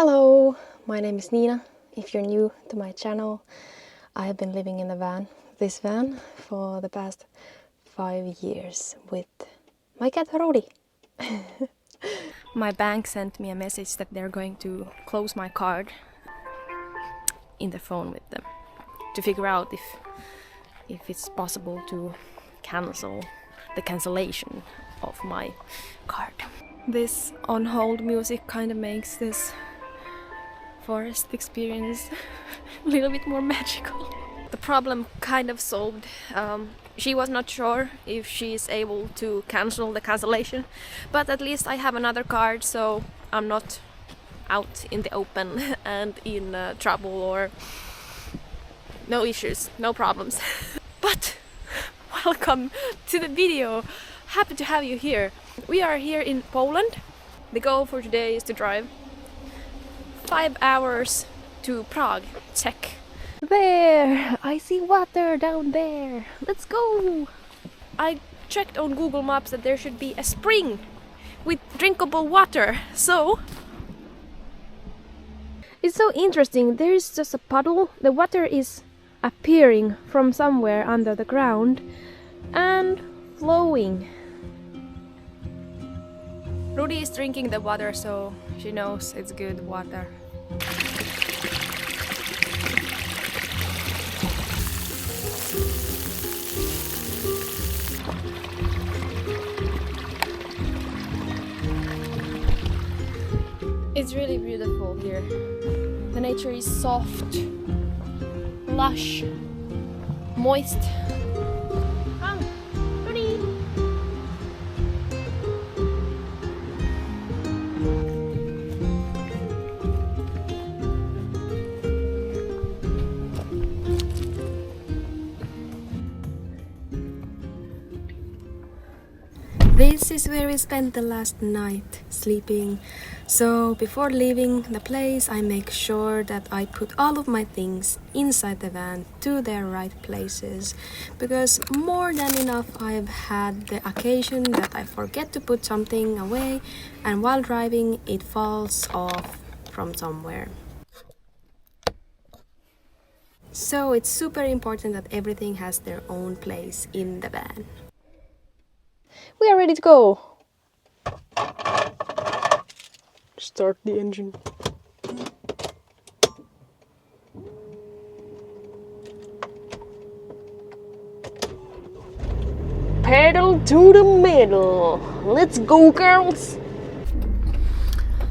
Hello, my name is Nina. If you're new to my channel, I have been living in this van for the past 5 years with my cat Rodi. My bank sent me a message that they're going to close my card in the phone with them to figure out if it's possible to cancel the cancellation of my card. This on hold music kind of makes this forest experience a little bit more magical. The problem kind of solved. She was not sure if she's able to cancel the cancellation, but at least I have another card, so I'm not out in the open and in trouble or no issues, no problems. But welcome to the video. Happy to have you here. We are here in Poland. The goal for today is to drive 5 hours to Prague, Czech. There! I see water down there. Let's go! I checked on Google Maps that there should be a spring with drinkable water, so it's so interesting. There is just a puddle. The water is appearing from somewhere under the ground and flowing. Rudy is drinking the water, so she knows it's good water. It's really beautiful here. The nature is soft, lush, moist. Come, Rudy! This is where we spent the last night sleeping. So before leaving the place, I make sure that I put all of my things inside the van to their right places, because more than enough I've had the occasion that I forget to put something away and while driving it falls off from somewhere. So it's super important that everything has their own place in the van. We are ready to go. Start the engine. Pedal to the middle. Let's go, girls.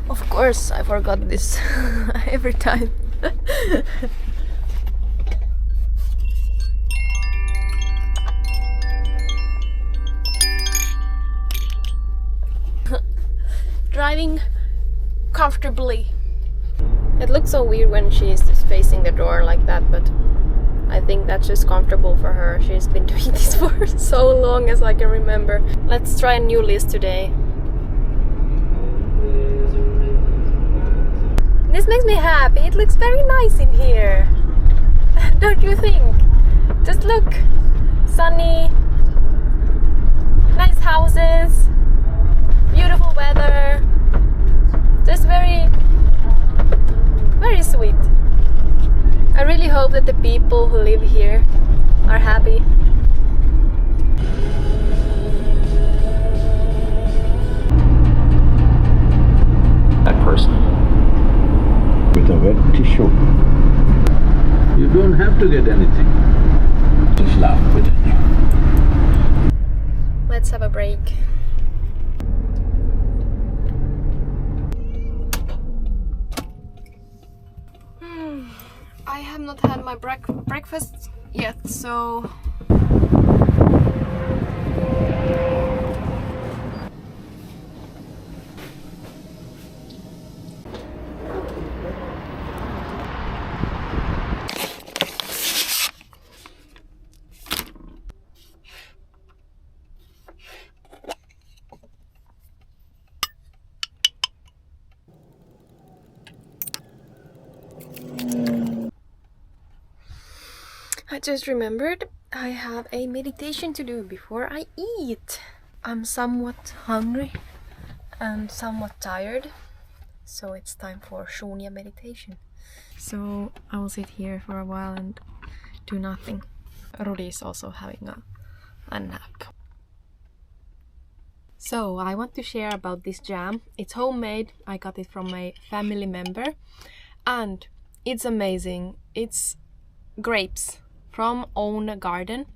Of course, I forgot this every time. Driving comfortably. It looks so weird when she's just facing the door like that, but I think that's just comfortable for her. She's been doing this for so long as I can remember. Let's try a new list today. This makes me happy. It looks very nice in here. Don't you think? Just look. Sunny, nice houses, beautiful weather. Just very sweet. I really hope that the people who live here are happy. That person with a wet tissue. You don't have to get anything. Just laugh within you. Let's have a break. I have not had my breakfast yet, so I just remembered I have a meditation to do before I eat. I'm somewhat hungry and somewhat tired, so it's time for Shunya meditation. So I will sit here for a while and do nothing. Rudi is also having a nap. So I want to share about this jam. It's homemade. I got it from a family member and it's amazing. It's grapes from own garden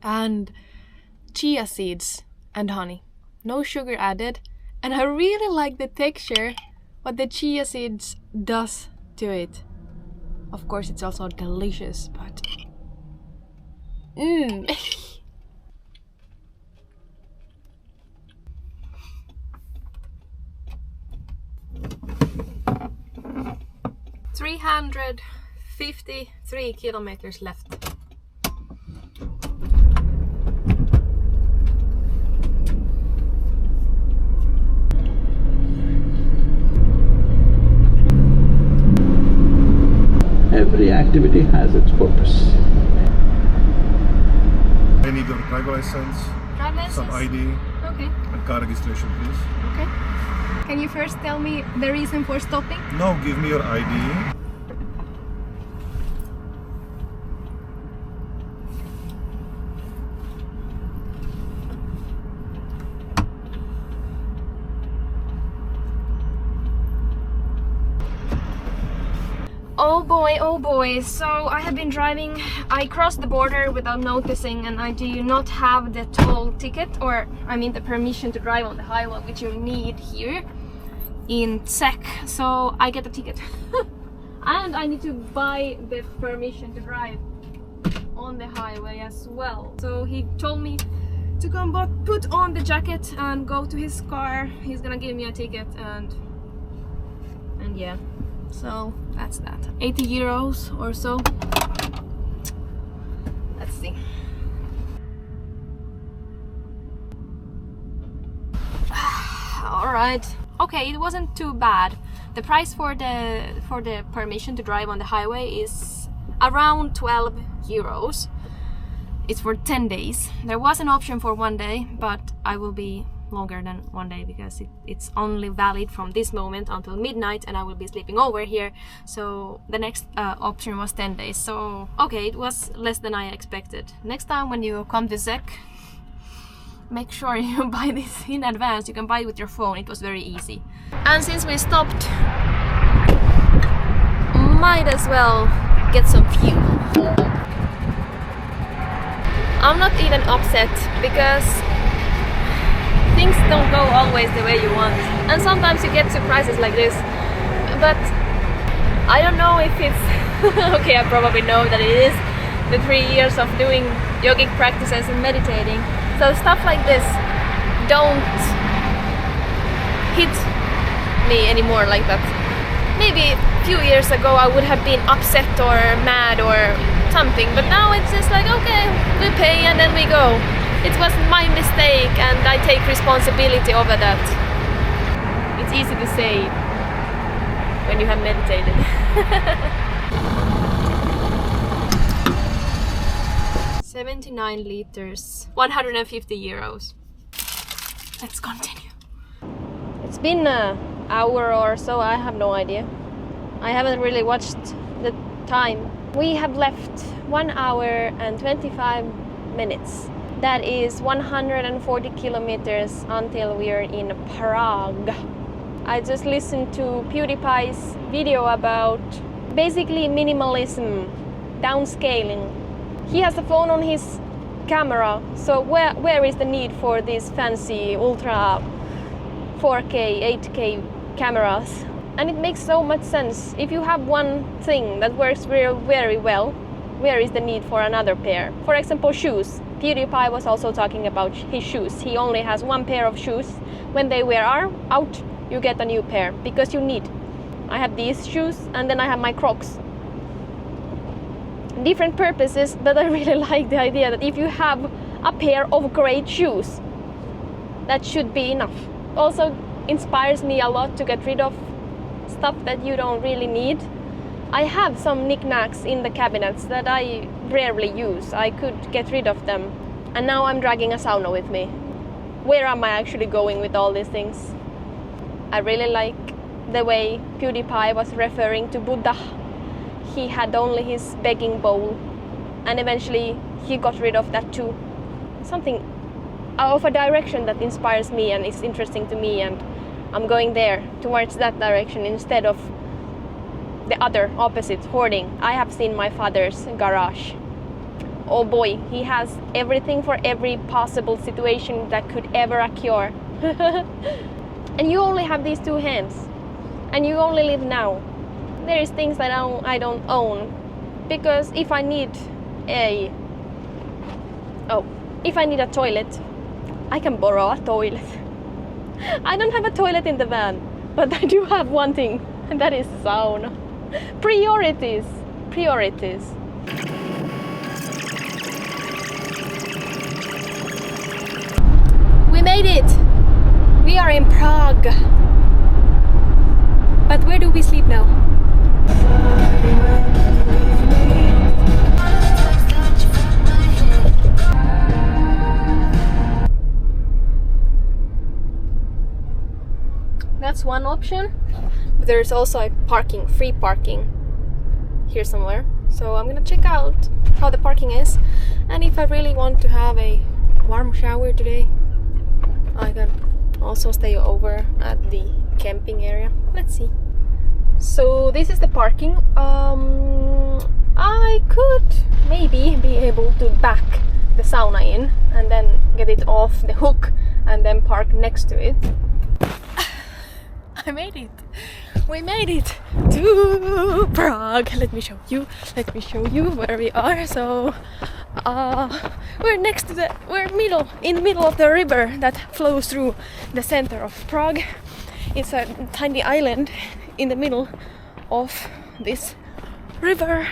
and chia seeds and honey. No sugar added, and I really like the texture, what the chia seeds does to it. Of course it's also delicious, but mmm. 353 kilometers left. Every activity has its purpose. I need your driver license, some ID, Okay. and car registration, please. Okay. Can you first tell me the reason for stopping? Now give me your ID. Oh boy, so I have been driving. I crossed the border without noticing and I do not have the toll ticket, or I mean the permission to drive on the highway, which you need here in Czech. So I get a ticket and I need to buy the permission to drive on the highway as well. So he told me to come but put on the jacket and go to his car. He's gonna give me a ticket and yeah. So that's that. 80 euros or so. Let's see. Alright. Okay, it wasn't too bad. The price for the permission to drive on the highway is around 12 euros. It's for 10 days. There was an option for 1 day, but I will be longer than 1 day because it's only valid from this moment until midnight and I will be sleeping over here. So the next option was 10 days. So okay, it was less than I expected. Next time when you come to Czech, make sure you buy this in advance. You can buy it with your phone. It was very easy. And since we stopped, might as well get some fuel. I'm not even upset because things don't go always the way you want, and sometimes you get surprises like this, but I don't know if it's okay, I probably know that it is the 3 years of doing yogic practices and meditating, so stuff like this don't hit me anymore like that. Maybe a few years ago I would have been upset or mad or something, but now it's just like, okay, we pay and then we go. It was my mistake and I take responsibility over that. It's easy to say when you have meditated. 79 liters, 150 euros. Let's continue. It's been an hour or so, I have no idea. I haven't really watched the time. We have left 1 hour and 25 minutes. That is 140 kilometers until we are in Prague. I just listened to PewDiePie's video about basically minimalism, downscaling. He has a phone on his camera, so where is the need for these fancy ultra 4K, 8K cameras? And it makes so much sense. If you have one thing that works very well, where is the need for another pair? For example, shoes. PewDiePie was also talking about his shoes. He only has one pair of shoes. When they wear out, you get a new pair because you need. I have these shoes and then I have my Crocs. Different purposes, but I really like the idea that if you have a pair of great shoes, that should be enough. Also inspires me a lot to get rid of stuff that you don't really need. I have some knickknacks in the cabinets that I rarely use. I could get rid of them. And now I'm dragging a sauna with me. Where am I actually going with all these things? I really like the way PewDiePie was referring to Buddha. He had only his begging bowl, and eventually he got rid of that too. Something of a direction that inspires me and is interesting to me, and I'm going there towards that direction instead of the other opposite, hoarding. I have seen my father's garage. Oh boy, he has everything for every possible situation that could ever occur. And you only have these two hands, and you only live now. There is things that I don't own, because if I need a toilet, I can borrow a toilet. I don't have a toilet in the van, but I do have one thing, and that is sauna. Priorities. We made it! We are in Prague. But where do we sleep now? That's one option. But there's also a free parking here somewhere. So I'm gonna check out how the parking is, and if I really want to have a warm shower today, I can also stay over at the camping area. Let's see. So this is the parking. I could maybe be able to back the sauna in and then get it off the hook and then park next to it. I made it! We made it to Prague! Let me show you where we are. So we're next to in the middle of the river that flows through the center of Prague. It's a tiny island in the middle of this river.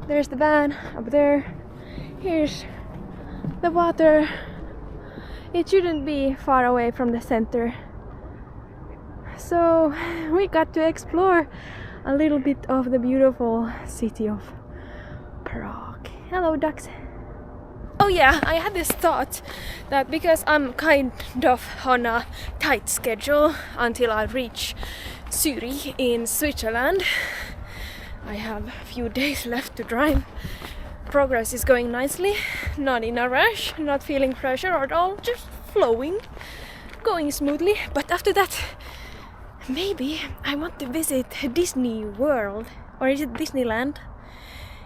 There's the van up there. Here's the water. It shouldn't be far away from the center. So we got to explore a little bit of the beautiful city of Prague. Hello, ducks. Oh yeah, I had this thought that because I'm kind of on a tight schedule until I reach Zurich in Switzerland, I have a few days left to drive. Progress is going nicely, not in a rush, not feeling pressure at all, just flowing, going smoothly. But after that, maybe I want to visit Disney World, or is it Disneyland?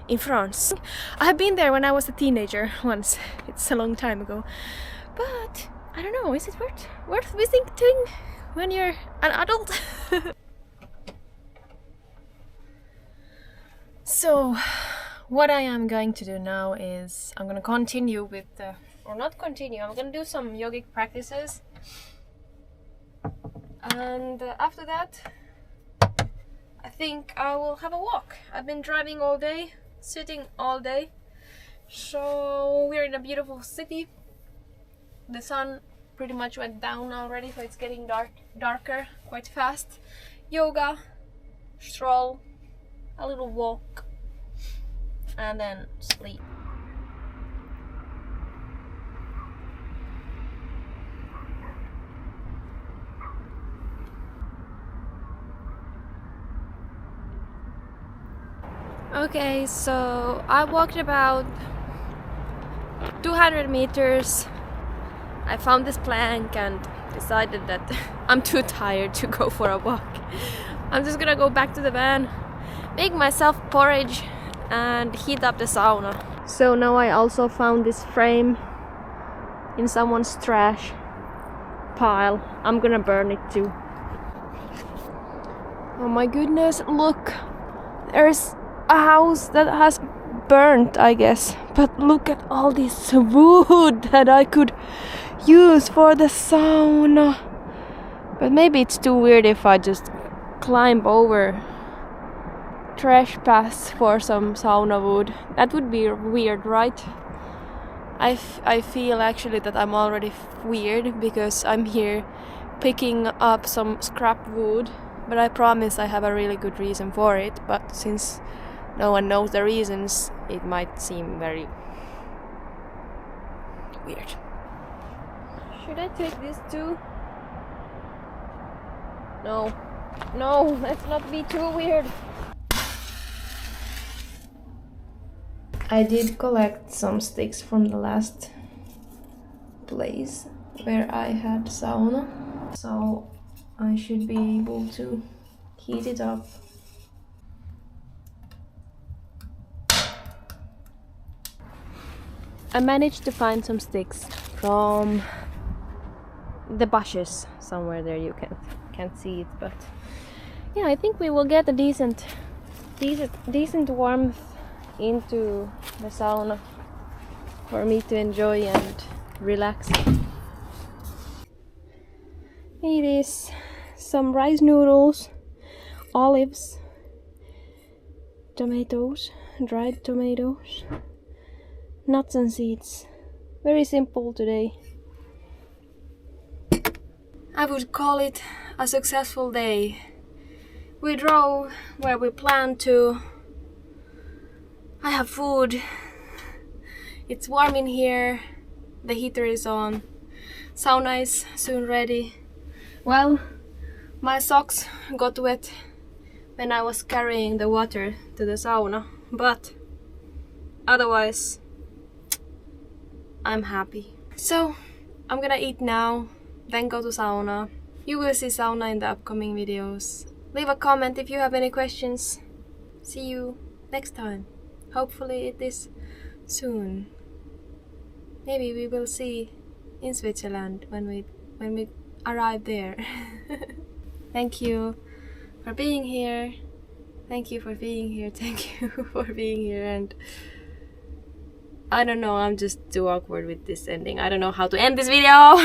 In France. I have been there when I was a teenager once. It's a long time ago. But I don't know, is it worth visiting when you're an adult? So what I am going to do now is I'm gonna continue with I'm gonna do some yogic practices, and after that I think I will have a walk. I've been driving all day, sitting all day, so we're in a beautiful city. The sun pretty much went down already, so it's getting darker quite fast. Yoga, stroll, a little walk, and then sleep. Okay, so I walked about 200 meters. I found this plank and decided that I'm too tired to go for a walk. I'm just gonna go back to the van, make myself porridge and heat up the sauna. So now I also found this frame in someone's trash pile. I'm gonna burn it too. Oh my goodness, look! There's a house that has burnt, I guess. But look at all this wood that I could use for the sauna. But maybe it's too weird if I just climb over trash paths for some sauna wood. That would be weird, right? I feel actually that I'm already weird because I'm here picking up some scrap wood, but I promise I have a really good reason for it. But since no one knows the reasons, it might seem very weird. Should I take this too? No, no, let's not be too weird. I did collect some sticks from the last place where I had sauna, so I should be able to heat it up. I managed to find some sticks from the bushes somewhere there. You can't see it, but yeah, I think we will get a decent warmth into the sauna for me to enjoy and relax. It is some rice noodles, olives, tomatoes, dried tomatoes, nuts and seeds. Very simple today. I would call it a successful day. We drove where we planned to. I have food. It's warm in here. The heater is on. Sauna is soon ready. Well, my socks got wet when I was carrying the water to the sauna, but otherwise I'm happy. So I'm gonna eat now, then go to sauna. You will see sauna in the upcoming videos. Leave a comment if you have any questions. See you next time. Hopefully it is soon. Maybe we will see in Switzerland when we arrive there. Thank you for being here. Thank you for being here. Thank you for being here. And I don't know, I'm just too awkward with this ending. I don't know how to end this video.